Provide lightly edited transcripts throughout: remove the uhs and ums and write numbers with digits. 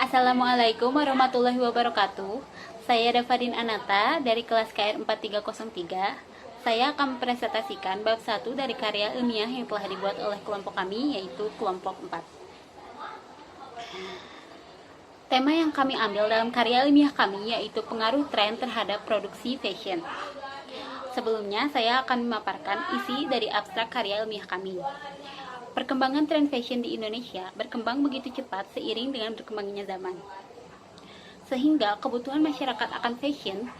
Assalamualaikum warahmatullahi wabarakatuh. Saya Davadin Anata dari kelas KR 4303. Saya akan mempresentasikan bab 1 dari karya ilmiah yang telah dibuat oleh kelompok kami, yaitu kelompok 4. Tema yang kami ambil dalam karya ilmiah kami yaitu pengaruh tren terhadap produksi fashion. Sebelumnya, saya akan memaparkan isi dari abstrak karya ilmiah kami. Perkembangan tren fashion di Indonesia berkembang begitu cepat seiring dengan berkembangnya zaman, sehingga kebutuhan masyarakat akan fashion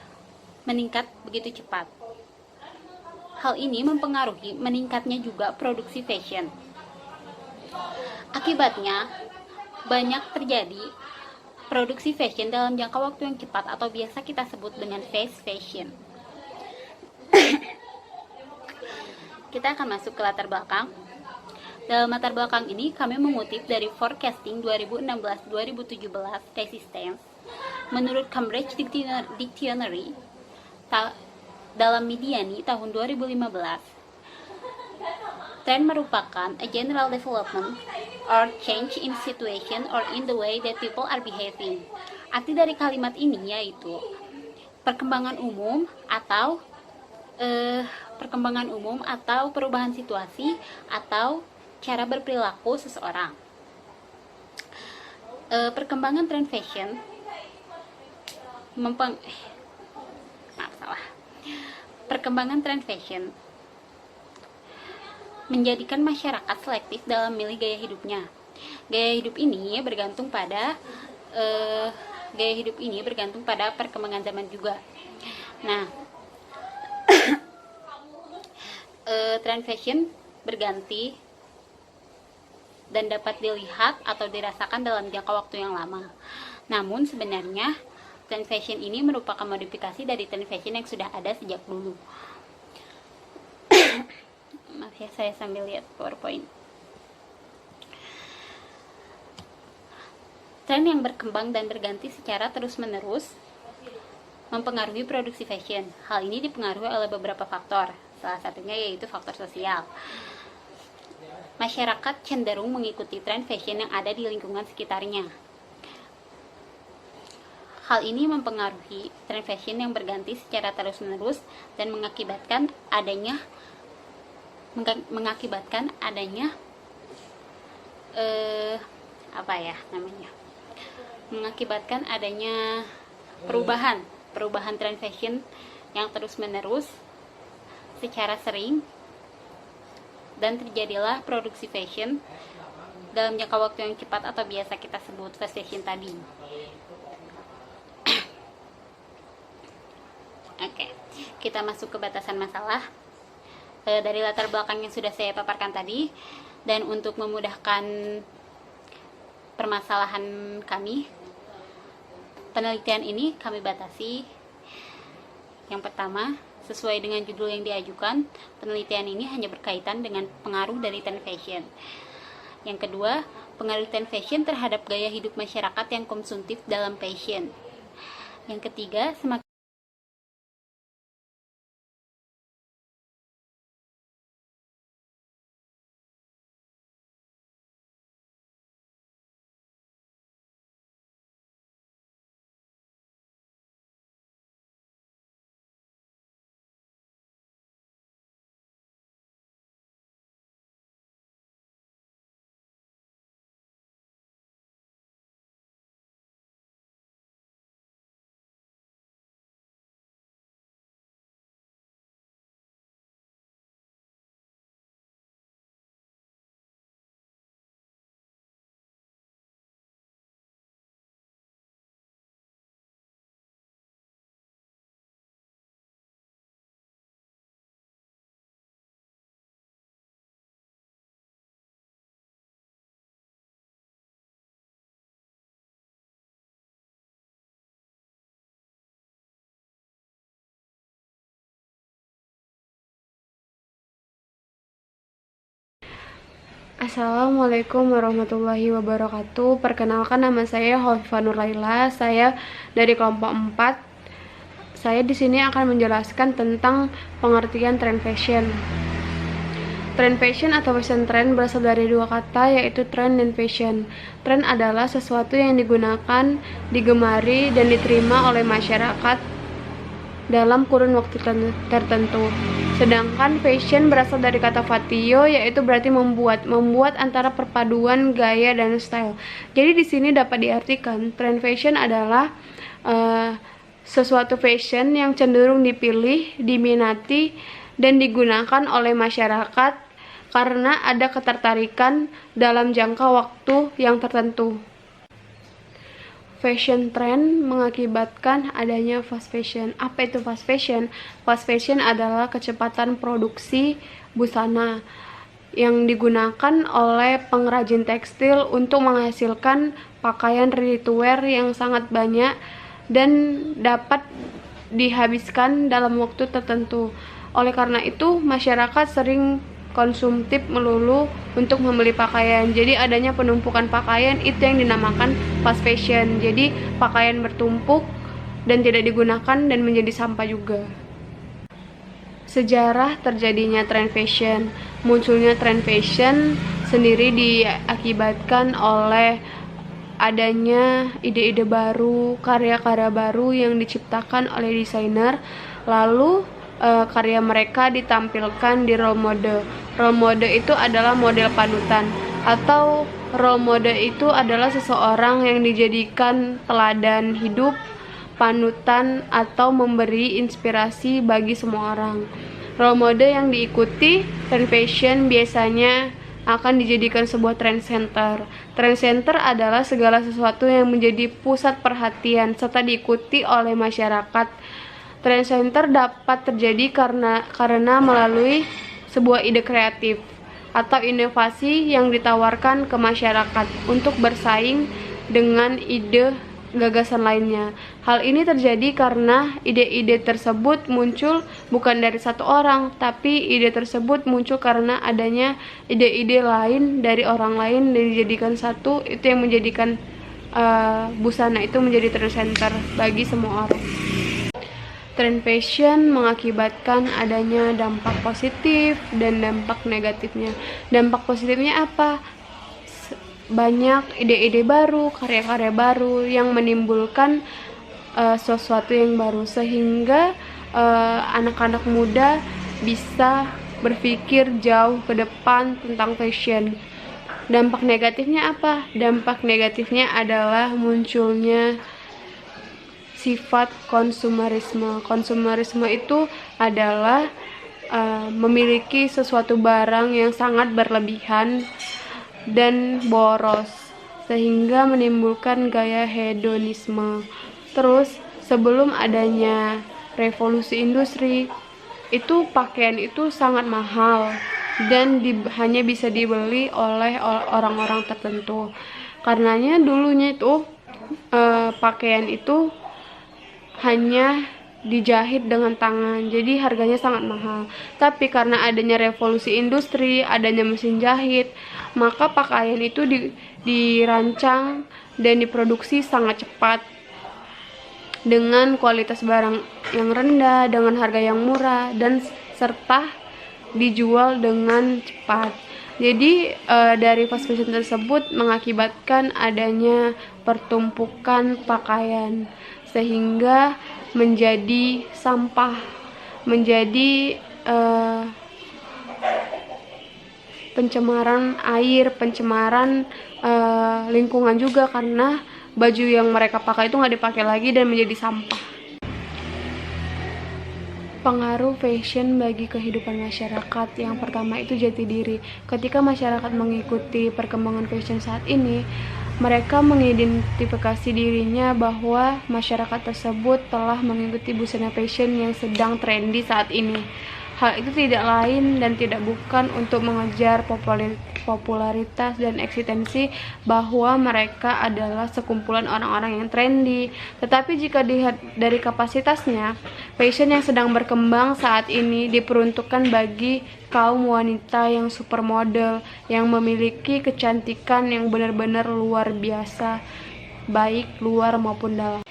meningkat begitu cepat. Hal ini mempengaruhi meningkatnya juga produksi fashion. Akibatnya, banyak terjadi produksi fashion dalam jangka waktu yang cepat atau biasa kita sebut dengan fast fashion. Kita akan masuk ke latar belakang. Dalam latar belakang ini, kami mengutip dari Forecasting 2016-2017 Resistance. Menurut Cambridge Dictionary, dalam Mediani tahun 2015, trend merupakan a general development or change in situation or in the way that people are behaving. Arti dari kalimat ini yaitu perkembangan umum atau perubahan situasi atau cara berperilaku seseorang. Perkembangan tren fashion Perkembangan tren fashion menjadikan masyarakat selektif dalam memilih gaya hidupnya. Gaya hidup ini bergantung pada perkembangan zaman juga. Nah, tren fashion berganti dan dapat dilihat atau dirasakan dalam jangka waktu yang lama. Namun sebenarnya tren fashion ini merupakan modifikasi dari tren fashion yang sudah ada sejak dulu. Maaf ya, saya sambil lihat PowerPoint. Tren yang berkembang dan berganti secara terus-menerus mempengaruhi produksi fashion. Hal ini dipengaruhi oleh beberapa faktor. Salah satunya yaitu faktor sosial. Masyarakat cenderung mengikuti tren fashion yang ada di lingkungan sekitarnya. Hal ini mempengaruhi tren fashion yang berganti secara terus-menerus dan mengakibatkan adanya perubahan tren fashion yang terus-menerus secara sering, dan terjadilah produksi fashion dalam jangka waktu yang cepat atau biasa kita sebut fast fashion tadi. Oke, kita masuk ke batasan masalah. Dari latar belakang yang sudah saya paparkan tadi, dan untuk memudahkan permasalahan kami, penelitian ini kami batasi. Yang pertama, sesuai dengan judul yang diajukan, penelitian ini hanya berkaitan dengan pengaruh dari tren fashion. Yang kedua, pengaruh tren fashion terhadap gaya hidup masyarakat yang konsumtif dalam fashion. Yang ketiga, Assalamualaikum warahmatullahi wabarakatuh. Perkenalkan, nama saya Khofifah Nurlaila. Saya dari kelompok 4. Saya di sini akan menjelaskan tentang pengertian tren fashion. Trend fashion atau fashion trend berasal dari dua kata, yaitu trend dan fashion. Trend adalah sesuatu yang digunakan, digemari, dan diterima oleh masyarakat dalam kurun waktu tertentu. Sedangkan fashion berasal dari kata fatio, yaitu berarti membuat antara perpaduan gaya dan style. Jadi di sini dapat diartikan trend fashion adalah sesuatu fashion yang cenderung dipilih, diminati, dan digunakan oleh masyarakat karena ada ketertarikan dalam jangka waktu yang tertentu. Fashion trend mengakibatkan adanya fast fashion. Apa itu fast fashion? Fast fashion adalah kecepatan produksi busana yang digunakan oleh pengrajin tekstil untuk menghasilkan pakaian ready to wear yang sangat banyak dan dapat dihabiskan dalam waktu tertentu. Oleh karena itu, masyarakat sering konsumtif melulu untuk membeli pakaian. Jadi adanya penumpukan pakaian itu yang dinamakan fast fashion. Jadi pakaian bertumpuk dan tidak digunakan dan menjadi sampah juga. Sejarah terjadinya tren fashion. Munculnya tren fashion sendiri diakibatkan oleh adanya ide-ide baru, karya-karya baru yang diciptakan oleh desainer, lalu karya mereka ditampilkan di role model. Role model itu adalah model panutan, atau role model itu adalah seseorang yang dijadikan teladan hidup, panutan, atau memberi inspirasi bagi semua orang. Role model yang diikuti trend fashion biasanya akan dijadikan sebuah trend center. Trend center adalah segala sesuatu yang menjadi pusat perhatian serta diikuti oleh masyarakat. Trend center dapat terjadi karena melalui sebuah ide kreatif atau inovasi yang ditawarkan ke masyarakat untuk bersaing dengan ide gagasan lainnya. Hal ini terjadi karena ide-ide tersebut muncul bukan dari satu orang, tapi ide tersebut muncul karena adanya ide-ide lain dari orang lain dan dijadikan satu. Itu yang menjadikan busana itu menjadi trend center bagi semua orang. Trend fashion mengakibatkan adanya dampak positif dan dampak negatifnya. Dampak positifnya apa? Banyak ide-ide baru, karya-karya baru yang menimbulkan sesuatu yang baru, sehingga anak-anak muda bisa berpikir jauh ke depan tentang fashion. Dampak negatifnya apa? Dampak negatifnya adalah munculnya sifat konsumerisme. Konsumerisme itu adalah memiliki sesuatu barang yang sangat berlebihan dan boros, sehingga menimbulkan gaya hedonisme. Terus sebelum adanya revolusi industri, itu pakaian itu sangat mahal dan hanya bisa dibeli oleh orang-orang tertentu. Karenanya dulunya itu pakaian itu hanya dijahit dengan tangan, jadi harganya sangat mahal. Tapi karena adanya revolusi industri, adanya mesin jahit, maka pakaian itu dirancang dan diproduksi sangat cepat dengan kualitas barang yang rendah, dengan harga yang murah, dan serta dijual dengan cepat. Jadi dari fast fashion tersebut mengakibatkan adanya pertumpukan pakaian, sehingga menjadi sampah, menjadi pencemaran air, pencemaran lingkungan juga, karena baju yang mereka pakai itu nggak dipakai lagi dan menjadi sampah. Pengaruh fashion bagi kehidupan masyarakat. Yang pertama itu jati diri. Ketika masyarakat mengikuti perkembangan fashion saat ini, mereka mengidentifikasi dirinya bahwa masyarakat tersebut telah mengikuti busana fashion yang sedang trendy saat ini. Hal itu tidak lain dan tidak bukan untuk mengejar popularitas dan eksistensi bahwa mereka adalah sekumpulan orang-orang yang trendy. Tetapi jika dilihat dari kapasitasnya, fashion yang sedang berkembang saat ini diperuntukkan bagi kaum wanita yang supermodel, yang memiliki kecantikan yang benar-benar luar biasa, baik luar maupun dalam.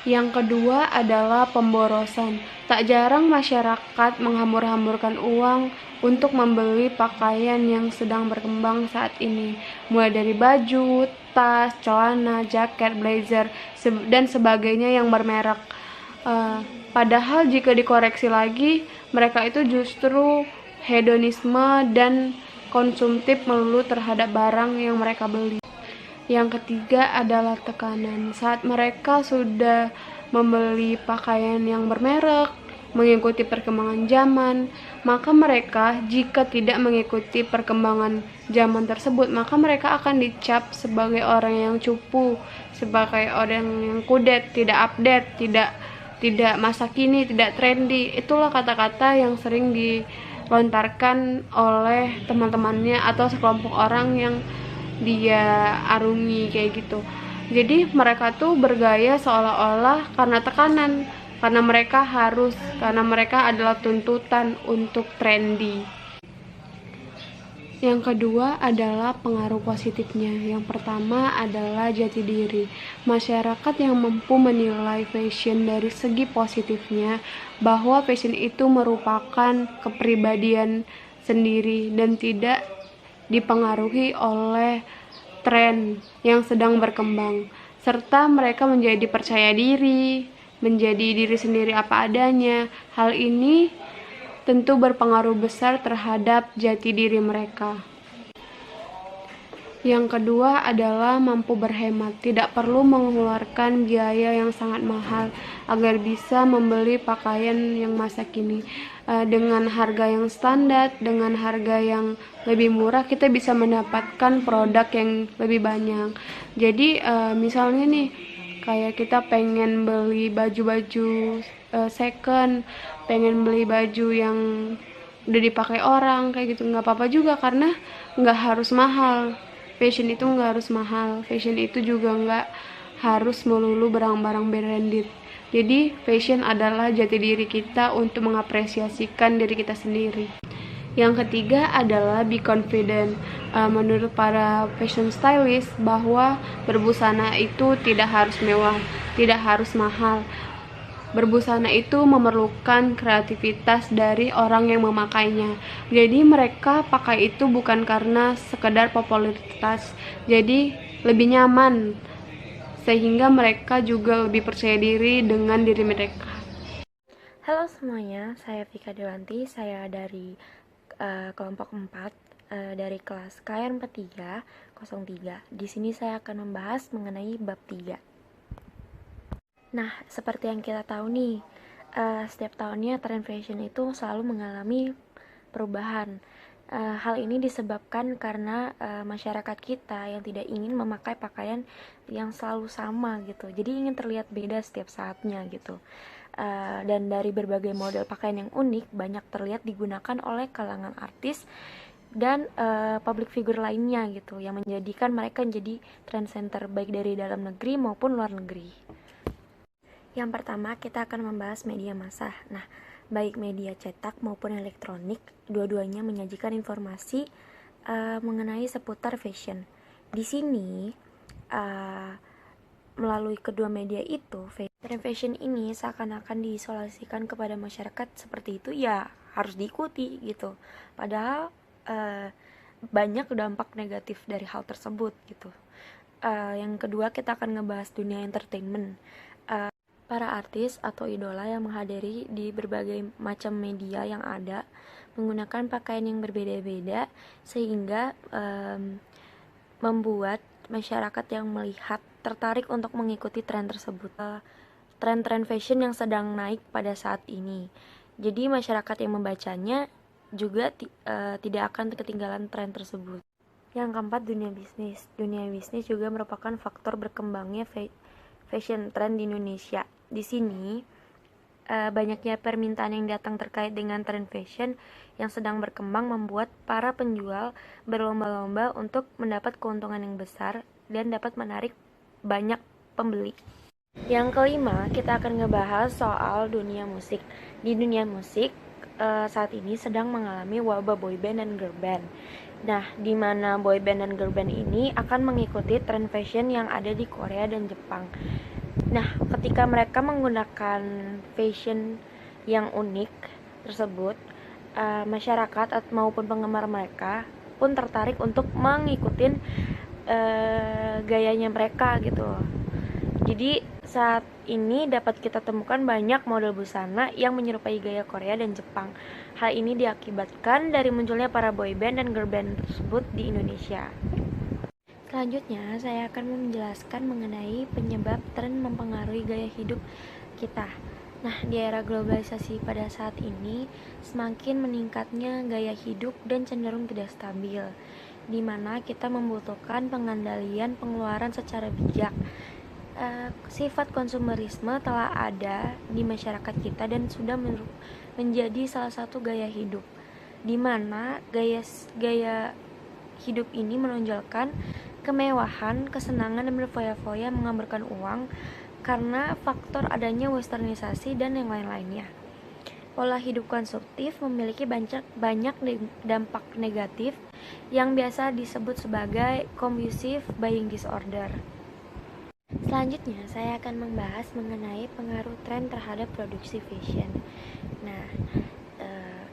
Yang kedua adalah pemborosan. Tak jarang masyarakat menghambur-hamburkan uang untuk membeli pakaian yang sedang berkembang saat ini, mulai dari baju, tas, celana, jaket, blazer, dan sebagainya yang bermerek. Padahal jika dikoreksi lagi, mereka itu justru hedonisme dan konsumtif melulu terhadap barang yang mereka beli. Yang ketiga adalah tekanan. Saat mereka sudah membeli pakaian yang bermerek, mengikuti perkembangan zaman, maka mereka jika tidak mengikuti perkembangan zaman tersebut, maka mereka akan dicap sebagai orang yang cupu, sebagai orang yang kudet, tidak update, tidak masa kini, tidak trendy. Itulah kata-kata yang sering dilontarkan oleh teman-temannya atau sekelompok orang yang dia arungi kayak gitu. Jadi mereka tuh bergaya seolah-olah karena tekanan, karena mereka adalah tuntutan untuk trendy. Yang kedua adalah pengaruh positifnya. Yang pertama adalah jati diri. Masyarakat yang mampu menilai fashion dari segi positifnya, bahwa fashion itu merupakan kepribadian sendiri dan tidak dipengaruhi oleh tren yang sedang berkembang, serta mereka menjadi percaya diri, menjadi diri sendiri apa adanya. Hal ini tentu berpengaruh besar terhadap jati diri mereka. Yang kedua adalah mampu berhemat, tidak perlu mengeluarkan biaya yang sangat mahal agar bisa membeli pakaian yang masa kini. Dengan harga yang standar, dengan harga yang lebih murah, kita bisa mendapatkan produk yang lebih banyak. Jadi misalnya nih, kayak kita pengen beli baju-baju second, pengen beli baju yang udah dipakai orang kayak gitu, nggak apa-apa juga karena nggak harus mahal. Fashion itu nggak harus mahal, fashion itu juga nggak harus melulu barang-barang branded. Jadi fashion adalah jati diri kita untuk mengapresiasikan diri kita sendiri. Yang ketiga adalah be confident. Menurut para fashion stylist, bahwa berbusana itu tidak harus mewah, tidak harus mahal. Berbusana itu memerlukan kreativitas dari orang yang memakainya. Jadi mereka pakai itu bukan karena sekedar popularitas, jadi lebih nyaman, sehingga mereka juga lebih percaya diri dengan diri mereka. Halo semuanya, saya Vika Dewanti, saya dari kelompok 4 dari kelas KR 4303. Di sini saya akan membahas mengenai bab 3. Nah, seperti yang kita tahu nih, setiap tahunnya tren fashion itu selalu mengalami perubahan. Hal ini disebabkan karena masyarakat kita yang tidak ingin memakai pakaian yang selalu sama gitu. Jadi ingin terlihat beda setiap saatnya gitu. Dan dari berbagai model pakaian yang unik banyak terlihat digunakan oleh kalangan artis dan public figure lainnya gitu, yang menjadikan mereka menjadi trend center baik dari dalam negeri maupun luar negeri. Yang pertama, kita akan membahas media massa. Nah, baik media cetak maupun elektronik, dua-duanya menyajikan informasi mengenai seputar fashion. Di sini, melalui kedua media itu, tren fashion ini seakan-akan diisolasikan kepada masyarakat seperti itu, ya harus diikuti gitu. Padahal banyak dampak negatif dari hal tersebut gitu. Yang kedua, kita akan ngebahas dunia entertainment. Para artis atau idola yang menghadiri di berbagai macam media yang ada menggunakan pakaian yang berbeda-beda sehingga membuat masyarakat yang melihat tertarik untuk mengikuti tren tersebut. Tren-tren fashion yang sedang naik pada saat ini. Jadi masyarakat yang membacanya juga tidak akan ketinggalan tren tersebut. Yang keempat, dunia bisnis. Dunia bisnis juga merupakan faktor berkembangnya fashion trend di Indonesia. Di sini banyaknya permintaan yang datang terkait dengan tren fashion yang sedang berkembang membuat para penjual berlomba-lomba untuk mendapat keuntungan yang besar dan dapat menarik banyak pembeli. Yang kelima, kita akan ngebahas soal dunia musik. Di dunia musik saat ini sedang mengalami wabah boyband dan girlband. Nah, di mana boyband dan girlband ini akan mengikuti tren fashion yang ada di Korea dan Jepang. Nah, ketika mereka menggunakan fashion yang unik tersebut, masyarakat maupun penggemar mereka pun tertarik untuk mengikuti gayanya mereka gitu. Jadi saat ini dapat kita temukan banyak model busana yang menyerupai gaya Korea dan Jepang. Hal ini diakibatkan dari munculnya para boyband dan girlband tersebut di Indonesia. Selanjutnya, saya akan menjelaskan mengenai penyebab tren mempengaruhi gaya hidup kita. Nah, di era globalisasi pada saat ini, semakin meningkatnya gaya hidup dan cenderung tidak stabil, di mana kita membutuhkan pengendalian pengeluaran secara bijak. Sifat konsumerisme telah ada di masyarakat kita dan sudah menjadi salah satu gaya hidup, di mana gaya hidup ini menonjolkan kemewahan, kesenangan, dan berfoya-foya menghamburkan uang karena faktor adanya westernisasi dan yang lain-lainnya. Pola hidup konsumtif memiliki banyak dampak negatif yang biasa disebut sebagai compulsive buying disorder. Selanjutnya, saya akan membahas mengenai pengaruh tren terhadap produksi fashion. Nah,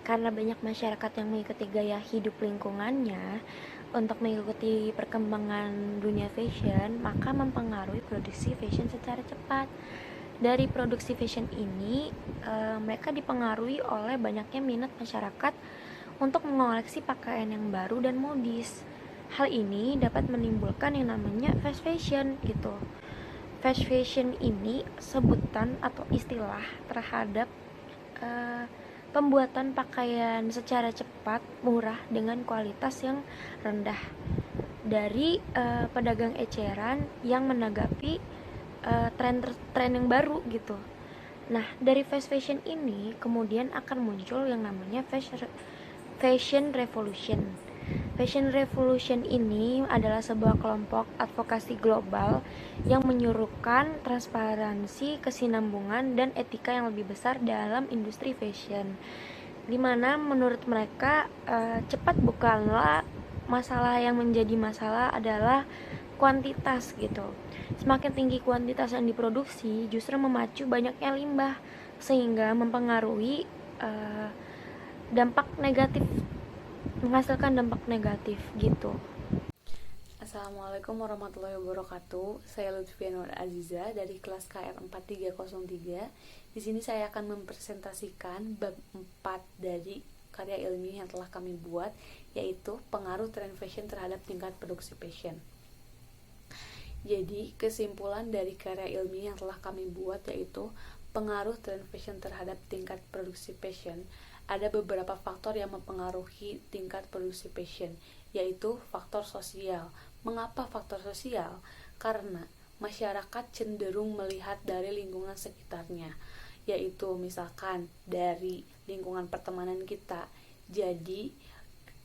karena banyak masyarakat yang mengikuti gaya hidup lingkungannya untuk mengikuti perkembangan dunia fashion, maka mempengaruhi produksi fashion secara cepat. Dari produksi fashion ini, mereka dipengaruhi oleh banyaknya minat masyarakat untuk mengoleksi pakaian yang baru dan modis. Hal ini dapat menimbulkan yang namanya fast fashion gitu. Fast fashion ini sebutan atau istilah terhadap pembuatan pakaian secara cepat, murah, dengan kualitas yang rendah dari pedagang eceran yang menanggapi tren yang baru gitu. Nah, dari fast fashion ini kemudian akan muncul yang namanya fashion revolution. Fashion revolution ini adalah sebuah kelompok advokasi global yang menyuruhkan transparansi, kesinambungan, dan etika yang lebih besar dalam industri fashion, dimana menurut mereka cepat bukanlah masalah, yang menjadi masalah adalah kuantitas gitu. Semakin tinggi kuantitas yang diproduksi justru memacu banyaknya limbah sehingga mempengaruhi dampak negatif, menghasilkan dampak negatif gitu. Assalamualaikum warahmatullahi wabarakatuh. Saya Lutfia Nur Aziza dari kelas KR 4303. Di sini saya akan mempresentasikan bab 4 dari karya ilmiah yang telah kami buat, yaitu pengaruh tren fashion terhadap tingkat produksi fashion. Jadi, kesimpulan dari karya ilmiah yang telah kami buat yaitu pengaruh tren fashion terhadap tingkat produksi fashion. Ada beberapa faktor yang mempengaruhi tingkat produksi fashion, yaitu faktor sosial. Mengapa faktor sosial? Karena masyarakat cenderung melihat dari lingkungan sekitarnya, yaitu misalkan dari lingkungan pertemanan kita. Jadi,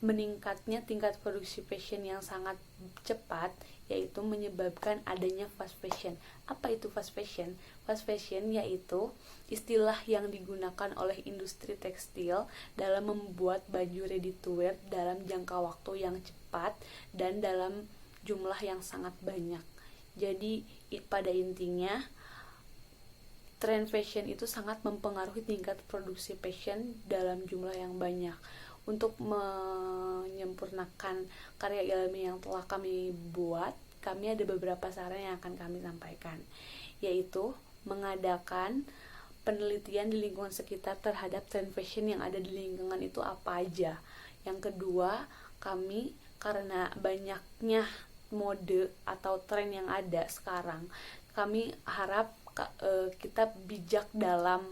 meningkatnya tingkat produksi fashion yang sangat cepat yaitu menyebabkan adanya fast fashion. Apa itu fast fashion? Fast fashion yaitu istilah yang digunakan oleh industri tekstil dalam membuat baju ready to wear dalam jangka waktu yang cepat dan dalam jumlah yang sangat banyak. Jadi pada intinya tren fashion itu sangat mempengaruhi tingkat produksi fashion dalam jumlah yang banyak. Untuk menyempurnakan karya ilmiah yang telah kami buat, kami ada beberapa saran yang akan kami sampaikan, yaitu mengadakan penelitian di lingkungan sekitar terhadap tren fashion yang ada di lingkungan itu apa aja. Yang kedua, kami karena banyaknya mode atau tren yang ada sekarang, kami harap kita bijak dalam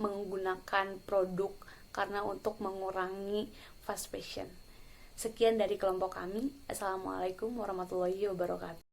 menggunakan produk karena untuk mengurangi fast fashion. Sekian dari kelompok kami. Assalamualaikum warahmatullahi wabarakatuh.